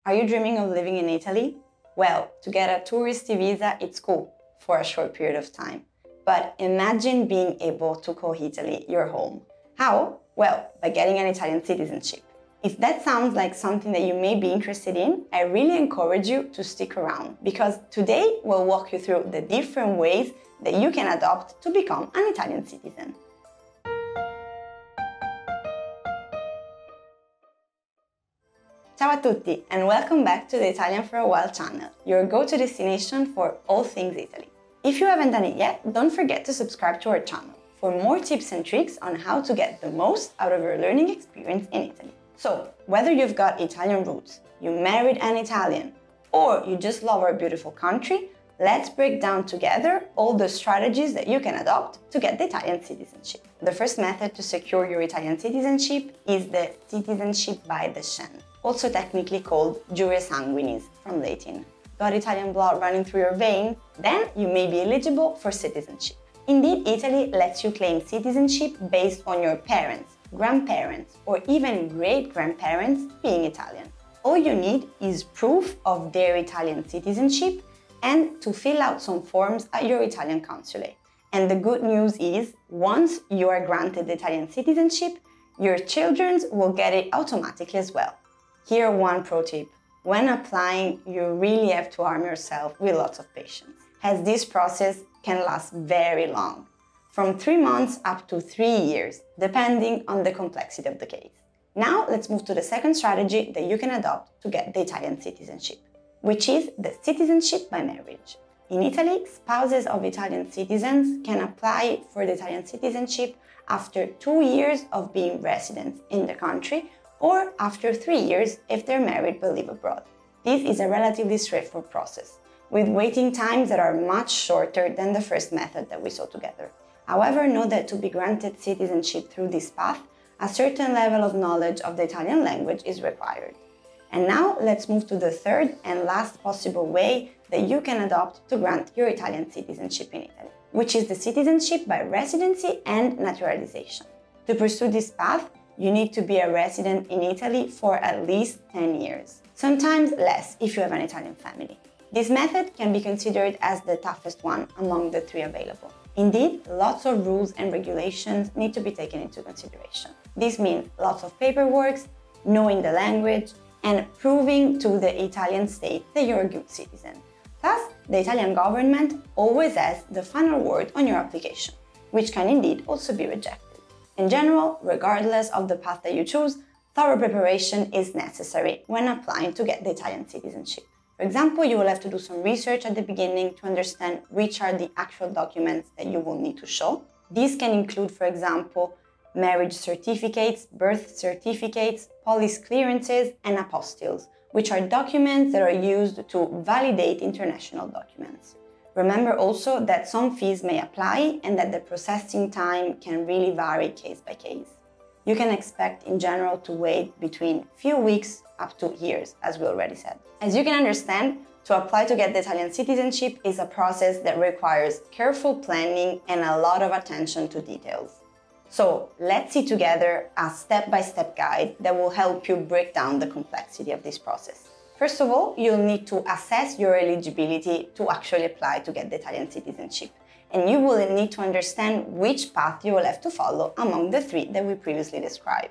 Are you dreaming of living in Italy? Well, to get a touristy visa, it's cool for a short period of time. But imagine being able to call Italy your home. How? Well, by getting an Italian citizenship. If that sounds like something that you may be interested in, I really encourage you to stick around because today we'll walk you through the different ways that you can adopt to become an Italian citizen. Ciao a tutti and welcome back to the Italianforawhile channel, your go-to destination for all things Italy. If you haven't done it yet, don't forget to subscribe to our channel for more tips and tricks on how to get the most out of your learning experience in Italy. So, whether you've got Italian roots, you married an Italian, or you just love our beautiful country, let's break down together all the strategies that you can adopt to get the Italian citizenship. The first method to secure your Italian citizenship is the citizenship by descent, also technically called jure sanguinis from Latin. Got Italian blood running through your veins? Then you may be eligible for citizenship. Indeed, Italy lets you claim citizenship based on your parents, grandparents, or even great-grandparents being Italian. All you need is proof of their Italian citizenship and to fill out some forms at your Italian consulate. And the good news is, once you are granted the Italian citizenship, your children will get it automatically as well. Here, one pro tip. When applying, you really have to arm yourself with lots of patience, as this process can last very long, from 3 months up to 3 years, depending on the complexity of the case. Now, let's move to the second strategy that you can adopt to get the Italian citizenship, which is the citizenship by marriage. In Italy, spouses of Italian citizens can apply for the Italian citizenship after 2 years of being residents in the country or after 3 years if they're married but live abroad. This is a relatively straightforward process, with waiting times that are much shorter than the first method that we saw together. However, know that to be granted citizenship through this path, a certain level of knowledge of the Italian language is required. And now let's move to the third and last possible way that you can adopt to grant your Italian citizenship in Italy, which is the citizenship by residency and naturalization. To pursue this path, you need to be a resident in Italy for at least 10 years, sometimes less if you have an Italian family. This method can be considered as the toughest one among the 3 available. Indeed, lots of rules and regulations need to be taken into consideration. This means lots of paperwork, knowing the language, and proving to the Italian state that you're a good citizen. Plus, the Italian government always has the final word on your application, which can indeed also be rejected. In general, regardless of the path that you choose, thorough preparation is necessary when applying to get the Italian citizenship. For example, you will have to do some research at the beginning to understand which are the actual documents that you will need to show. These can include, for example, marriage certificates, birth certificates, police clearances, and apostilles, which are documents that are used to validate international documents. Remember also that some fees may apply and that the processing time can really vary case by case. You can expect in general to wait between few weeks up to years, as we already said. As you can understand, to apply to get the Italian citizenship is a process that requires careful planning and a lot of attention to details. So let's see together a step-by-step guide that will help you break down the complexity of this process. First of all, you'll need to assess your eligibility to actually apply to get the Italian citizenship. And you will need to understand which path you will have to follow among the 3 that we previously described.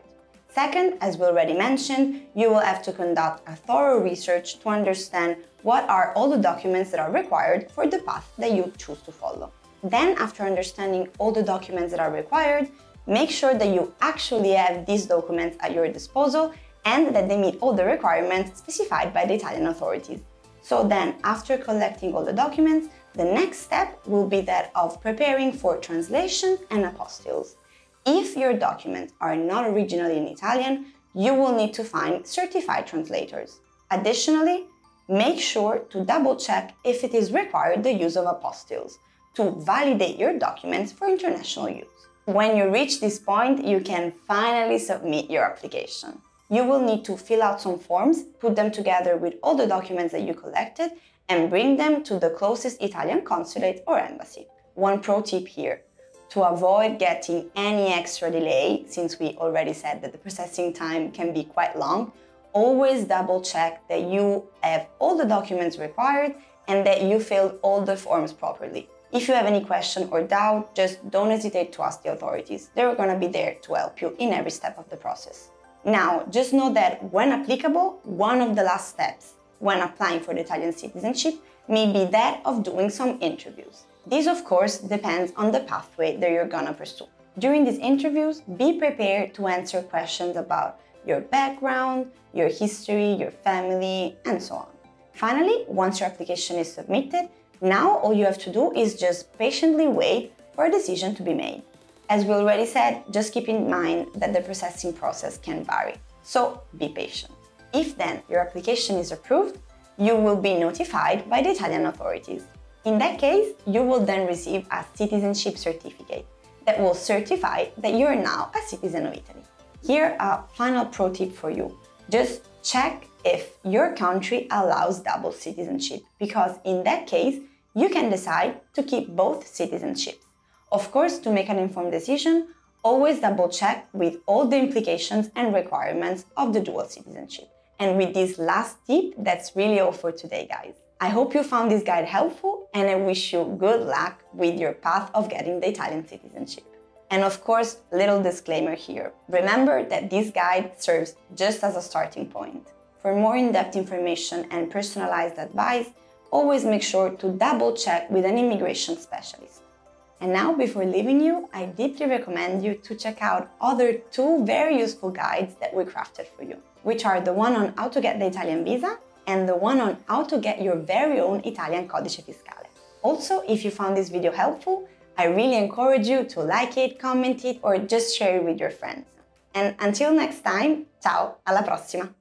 Second, as we already mentioned, you will have to conduct a thorough research to understand what are all the documents that are required for the path that you choose to follow. Then, after understanding all the documents that are required, make sure that you actually have these documents at your disposal and that they meet all the requirements specified by the Italian authorities. So then, after collecting all the documents, the next step will be that of preparing for translation and apostilles. If your documents are not originally in Italian, you will need to find certified translators. Additionally, make sure to double-check if it is required the use of apostilles to validate your documents for international use. When you reach this point, you can finally submit your application. You will need to fill out some forms, put them together with all the documents that you collected, and bring them to the closest Italian consulate or embassy. One pro tip here. To avoid getting any extra delay, since we already said that the processing time can be quite long, always double check that you have all the documents required and that you filled all the forms properly. If you have any question or doubt, just don't hesitate to ask the authorities. They're gonna be there to help you in every step of the process. Now, just know that when applicable, one of the last steps when applying for the Italian citizenship may be that of doing some interviews. This, of course, depends on the pathway that you're gonna pursue. During these interviews, be prepared to answer questions about your background, your history, your family, and so on. Finally, once your application is submitted, now all you have to do is just patiently wait for a decision to be made. As we already said, just keep in mind that the processing process can vary, so be patient. If then your application is approved, you will be notified by the Italian authorities. In that case, you will then receive a citizenship certificate that will certify that you are now a citizen of Italy. Here, a final pro tip for you. Just check if your country allows double citizenship, because in that case, you can decide to keep both citizenships. Of course, to make an informed decision, always double check with all the implications and requirements of the dual citizenship. And with this last tip, that's really all for today, guys. I hope you found this guide helpful, and I wish you good luck with your path of getting the Italian citizenship. And of course, little disclaimer here. Remember that this guide serves just as a starting point. For more in-depth information and personalized advice, always make sure to double check with an immigration specialist. And now, before leaving you, I deeply recommend you to check out other two very useful guides that we crafted for you, which are the one on how to get the Italian visa and the one on how to get your very own Italian codice fiscale. Also, if you found this video helpful, I really encourage you to like it, comment it, or just share it with your friends. And until next time, ciao, alla prossima!